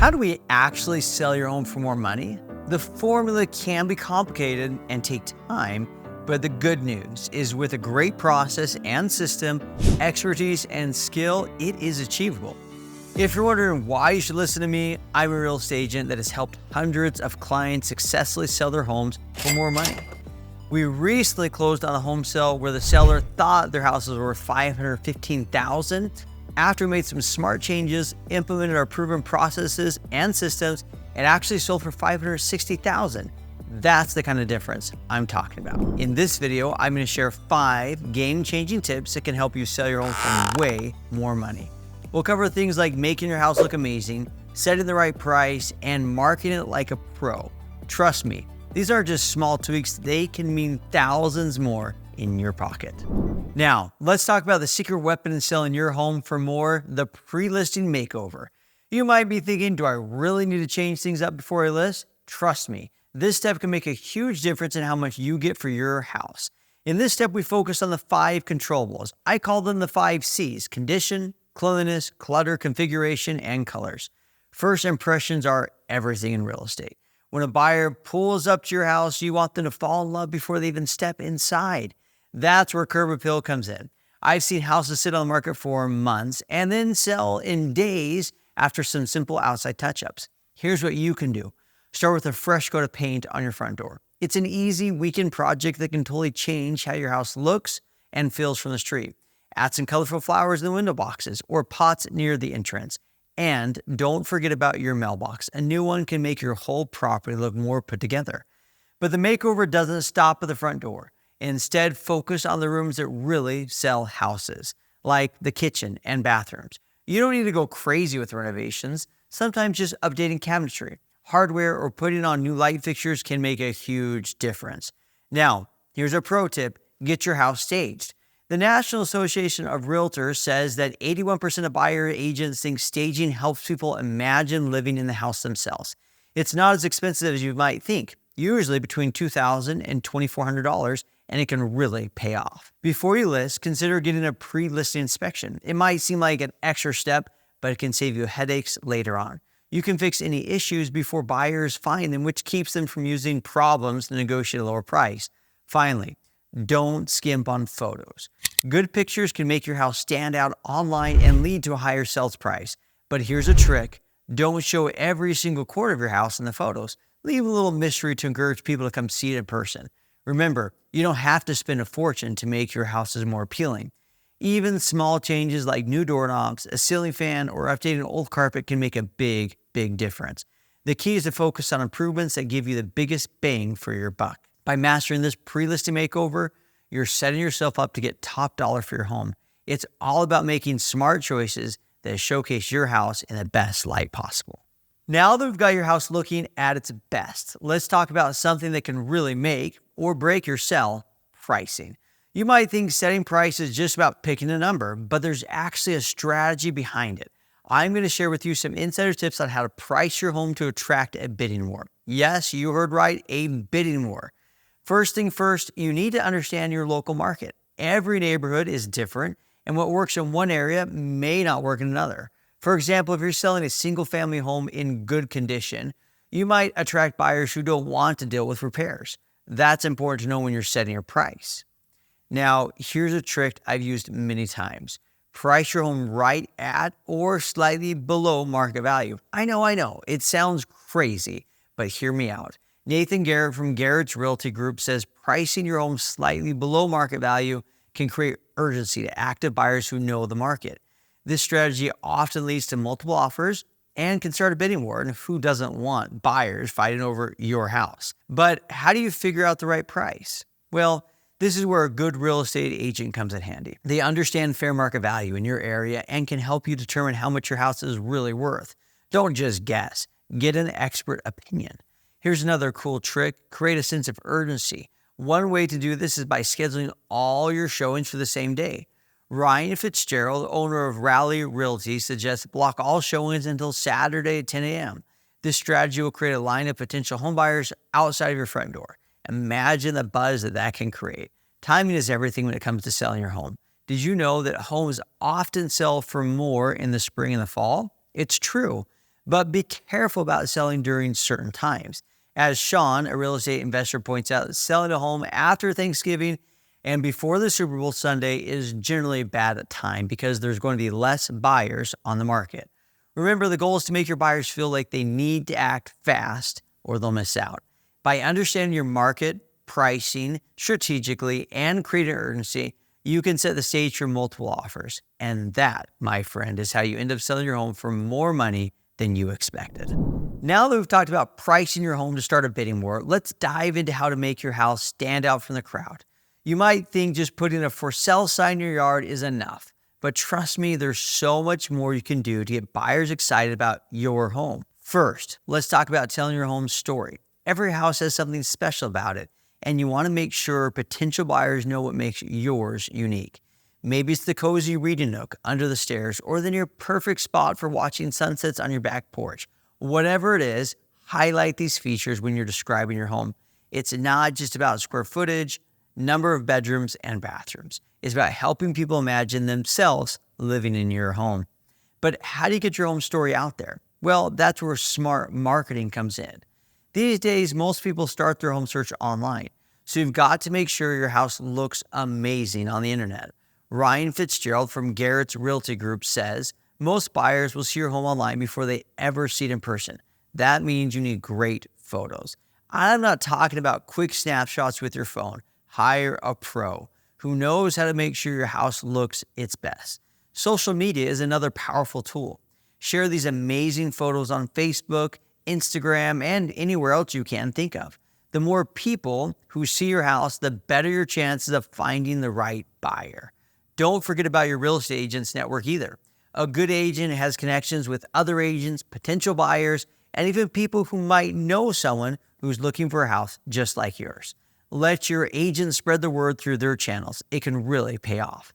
How do we actually sell your home for more money? The formula can be complicated and take time, but the good news is with a great process and system, expertise and skill, it is achievable. If you're wondering why you should listen to me, I'm a real estate agent that has helped hundreds of clients successfully sell their homes for more money. We recently closed on a home sale where the seller thought their house was worth $515,000. After we made some smart changes, implemented our proven processes and systems, it actually sold for $560,000. That's the kind of difference I'm talking about. In this video, I'm going to share 5 game-changing tips that can help you sell your home for way more money. We'll cover things like making your house look amazing, setting the right price, and marketing it like a pro. Trust me, these aren't just small tweaks, they can mean thousands more in your pocket. Now, let's talk about the secret weapon in selling your home for more, the pre-listing makeover. You might be thinking, do I really need to change things up before I list? Trust me, this step can make a huge difference in how much you get for your house. In this step, we focus on the 5 controllables. I call them the 5 C's: condition, cleanliness, clutter, configuration, and colors. First impressions are everything in real estate. When a buyer pulls up to your house, you want them to fall in love before they even step inside. That's where Curb Appeal comes in. I've seen houses sit on the market for months and then sell in days after some simple outside touch-ups. Here's what you can do. Start with a fresh coat of paint on your front door. It's an easy weekend project that can totally change how your house looks and feels from the street. Add some colorful flowers in the window boxes or pots near the entrance. And don't forget about your mailbox. A new one can make your whole property look more put together. But the makeover doesn't stop at the front door. Instead, focus on the rooms that really sell houses, like the kitchen and bathrooms. You don't need to go crazy with renovations. Sometimes just updating cabinetry, hardware, or putting on new light fixtures can make a huge difference. Now, here's a pro tip: get your house staged. The National Association of Realtors says that 81% of buyer agents think staging helps people imagine living in the house themselves. It's not as expensive as you might think, usually between $2,000 and $2,400, and it can really pay off. Before you list, consider getting a pre-listing inspection. It might seem like an extra step, but it can save you headaches later on. You can fix any issues before buyers find them, which keeps them from using problems to negotiate a lower price. Finally, don't skimp on photos. Good pictures can make your house stand out online and lead to a higher sales price. But here's a trick: don't show every single corner of your house in the photos. Leave a little mystery to encourage people to come see it in person. Remember, you don't have to spend a fortune to make your houses more appealing. Even small changes like new doorknobs, a ceiling fan, or updating old carpet can make a big difference. The key is to focus on improvements that give you the biggest bang for your buck. By mastering this pre-listing makeover, you're setting yourself up to get top dollar for your home. It's all about making smart choices that showcase your house in the best light possible. Now that we've got your house looking at its best, let's talk about something that can really make or break your sell: pricing. You might think setting price is just about picking a number, but there's actually a strategy behind it. I'm going to share with you some insider tips on how to price your home to attract a bidding war. Yes, you heard right, a bidding war. First thing first, you need to understand your local market. Every neighborhood is different, and what works in one area may not work in another. For example, if you're selling a single-family home in good condition, you might attract buyers who don't want to deal with repairs. That's important to know when you're setting your price. Now, here's a trick I've used many times. Price your home right at or slightly below market value. I know, it sounds crazy, but hear me out. Nathan Garrett from Garrett's Realty Group says pricing your home slightly below market value can create urgency to active buyers who know the market. This strategy often leads to multiple offers and can start a bidding war, and who doesn't want buyers fighting over your house? But how do you figure out the right price? Well, this is where a good real estate agent comes in handy. They understand fair market value in your area and can help you determine how much your house is really worth. Don't just guess. Get an expert opinion. Here's another cool trick: create a sense of urgency. One way to do this is by scheduling all your showings for the same day. Ryan Fitzgerald, owner of Raleigh Realty, suggests block all showings until Saturday at 10 a.m. This strategy will create a line of potential homebuyers outside of your front door. Imagine the buzz that can create. Timing is everything when it comes to selling your home. Did you know that homes often sell for more in the spring and the fall? It's true, But be careful about selling during certain times. As Sean, a real estate investor, points out, selling a home after Thanksgiving and before the Super Bowl Sunday is generally a bad time because there's going to be less buyers on the market. Remember, the goal is to make your buyers feel like they need to act fast or they'll miss out. By understanding your market, pricing strategically, and creating urgency, you can set the stage for multiple offers. And that, my friend, is how you end up selling your home for more money than you expected. Now that we've talked about pricing your home to start a bidding war, let's dive into how to make your house stand out from the crowd. You might think just putting a for sale sign in your yard is enough, but trust me, there's so much more you can do to get buyers excited about your home. First, let's talk about telling your home's story. Every house has something special about it, and you want to make sure potential buyers know what makes yours unique. Maybe it's the cozy reading nook under the stairs or the near perfect spot for watching sunsets on your back porch. Whatever it is, highlight these features when you're describing your home. It's not just about square footage, number of bedrooms, and bathrooms. It's about helping people imagine themselves living in your home. But how do you get your home story out there? Well, that's where smart marketing comes in. These days, most people start their home search online, so you've got to make sure your house looks amazing on the internet. Ryan Fitzgerald from Garrett's Realty Group says, most buyers will see your home online before they ever see it in person. That means you need great photos. I'm not talking about quick snapshots with your phone. Hire a pro who knows how to make sure your house looks its best. Social media is another powerful tool. Share these amazing photos on Facebook, Instagram, and anywhere else you can think of. The more people who see your house, the better your chances of finding the right buyer. Don't forget about your real estate agent's network either. A good agent has connections with other agents, potential buyers, and even people who might know someone who's looking for a house just like yours. Let your agent spread the word through their channels. It can really pay off.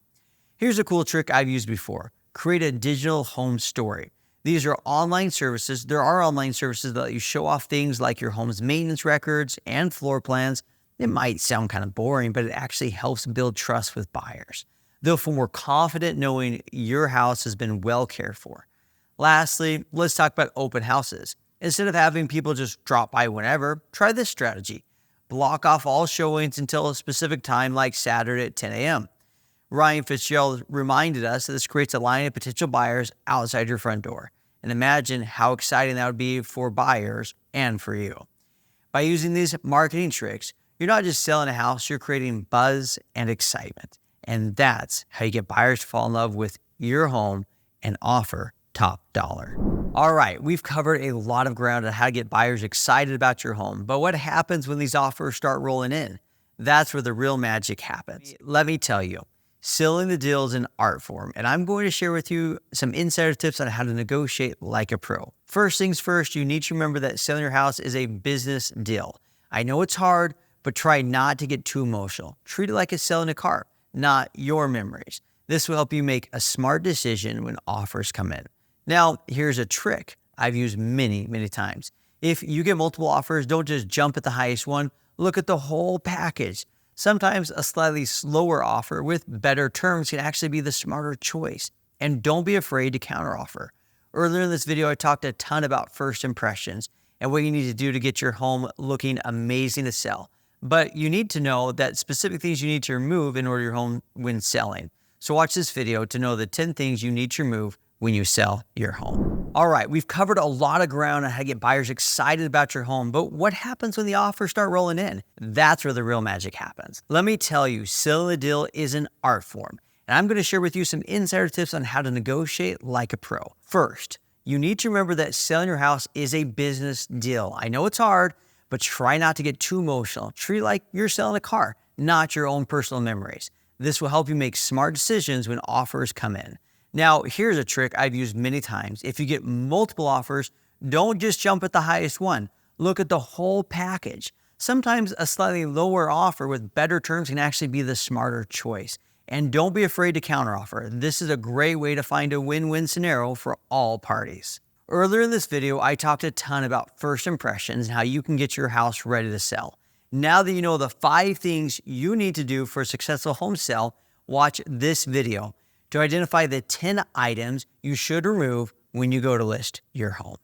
Here's a cool trick I've used before. Create a digital home story. These are online services. There are online services that let you show off things like your home's maintenance records and floor plans. It might sound kind of boring, but it actually helps build trust with buyers. They'll feel more confident knowing your house has been well cared for. Lastly, let's talk about open houses. Instead of having people just drop by whenever, try this strategy. Block off all showings until a specific time like Saturday at 10 a.m. Ryan Fitzgerald reminded us that this creates a line of potential buyers outside your front door. And imagine how exciting that would be for buyers and for you. By using these marketing tricks, you're not just selling a house, you're creating buzz and excitement. And that's how you get buyers to fall in love with your home and offer top dollar. All right, we've covered a lot of ground on how to get buyers excited about your home. But what happens when these offers start rolling in? That's where the real magic happens. Let me tell you, sealing the deal is an art form, and I'm going to share with you some insider tips on how to negotiate like a pro. First things first, you need to remember that selling your house is a business deal. I know it's hard, but try not to get too emotional. Treat it like it's selling a car, not your memories. This will help you make a smart decision when offers come in. Now, here's a trick I've used many, many times. If you get multiple offers, don't just jump at the highest one. Look at the whole package. Sometimes a slightly slower offer with better terms can actually be the smarter choice. And don't be afraid to counteroffer. Earlier in this video, I talked a ton about first impressions and what you need to do to get your home looking amazing to sell. But you need to know that specific things you need to remove in order your home when selling. So watch this video to know the 10 things you need to remove when you sell your home. All right, we've covered a lot of ground on how to get buyers excited about your home, but what happens when the offers start rolling in? That's where the real magic happens. Let me tell you, selling the deal is an art form, and I'm going to share with you some insider tips on how to negotiate like a pro. First, you need to remember that selling your house is a business deal. I know it's hard, but try not to get too emotional. Treat it like you're selling a car, not your own personal memories. This will help you make smart decisions when offers come in. Now, here's a trick I've used many times. If you get multiple offers, don't just jump at the highest one. Look at the whole package. Sometimes a slightly lower offer with better terms can actually be the smarter choice. And don't be afraid to counteroffer. This is a great way to find a win-win scenario for all parties. Earlier in this video, I talked a ton about first impressions and how you can get your house ready to sell. Now that you know the 5 things you need to do for a successful home sale, watch this video to identify the 10 items you should remove when you go to list your home.